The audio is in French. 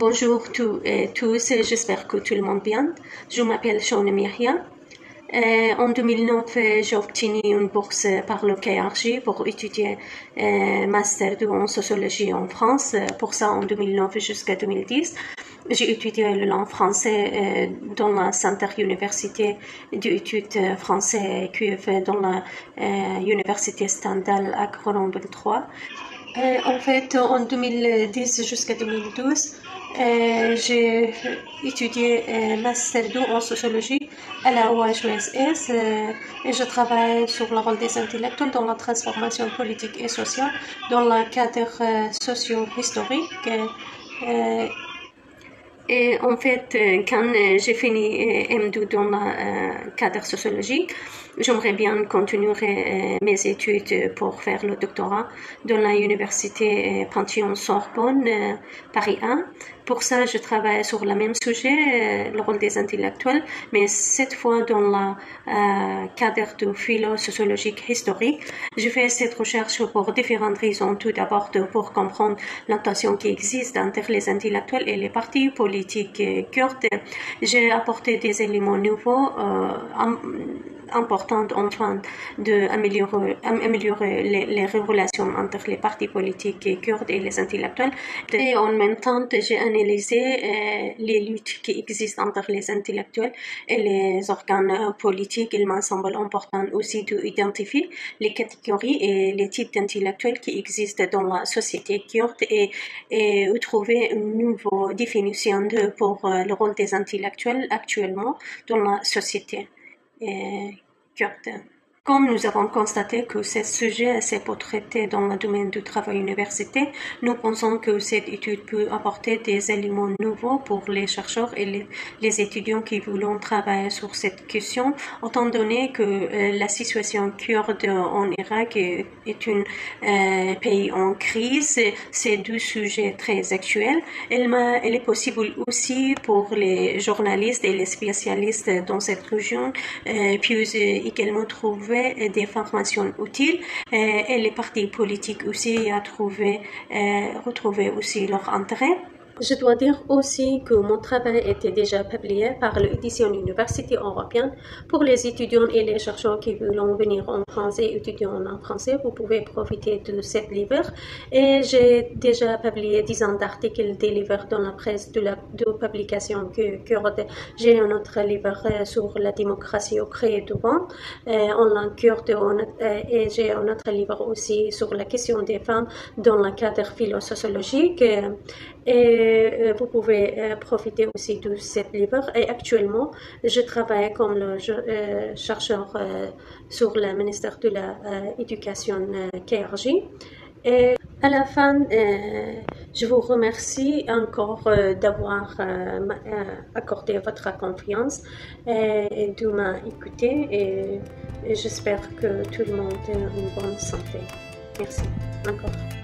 Bonjour tous, j'espère que tout le monde bien. Je m'appelle Shauna Myria. En 2009, j'ai obtenu une bourse par le KRG pour étudier Master 2 en sociologie en France. Pour ça, en 2009 jusqu'à 2010, j'ai étudié le langue français dans la Centre Université d'études français QF dans la Université Stendhal à Grenoble 3. En fait, en 2010 jusqu'à 2012, j'ai étudié Master 2 en sociologie à la OHESS et je travaille sur le rôle des intellectuels dans la transformation politique et sociale dans le cadre socio-historique. Et en fait, quand j'ai fini M2 dans le cadre sociologique, j'aimerais bien continuer mes études pour faire le doctorat dans la université Panthéon-Sorbonne, Paris 1. Pour ça, je travaille sur le même sujet, le rôle des intellectuels, mais cette fois dans le cadre de philo-sociologique historique. Je fais cette recherche pour différentes raisons. Tout d'abord, pour comprendre la tension qui existe entre les intellectuels et les partis politiques kurdes. J'ai apporté des éléments nouveaux importants afin d'améliorer les relations entre les partis politiques kurdes et les intellectuels. Et en même temps, j'ai analysé les luttes qui existent entre les intellectuels et les organes politiques. Il me semble important aussi d'identifier les catégories et les types d'intellectuels qui existent dans la société kurde et trouver une nouvelle définition pour le rôle des intellectuels actuellement dans la société kurde. Comme nous avons constaté que ce sujet s'est pas traité dans le domaine du travail universitaire, nous pensons que cette étude peut apporter des éléments nouveaux pour les chercheurs et les étudiants qui veulent travailler sur cette question, étant donné que la situation kurde en Irak est un pays en crise. C'est deux sujets très actuels. Il est possible aussi pour les journalistes et les spécialistes dans cette région puissent également trouver des formations utiles et les partis politiques aussi retrouver aussi leur intérêt. Je dois dire aussi que mon travail était déjà publié par l'édition Université européenne. Pour les étudiants et les chercheurs qui veulent venir en France et étudier en français, vous pouvez profiter de cette livre. Et j'ai déjà publié 10 ans d'articles des livres dans la presse de publication kurde. J'ai un autre livre sur la démocratie au créé du vent en langue kurde et j'ai un autre livre aussi sur la question des femmes dans le cadre philo-sociologique. Et vous pouvez profiter aussi de ce livre. Et actuellement, je travaille comme chercheur sur le ministère de l'Éducation KRG. Et à la fin, je vous remercie encore d'avoir accordé votre confiance et de m'écouter. Et j'espère que tout le monde est en bonne santé. Merci encore.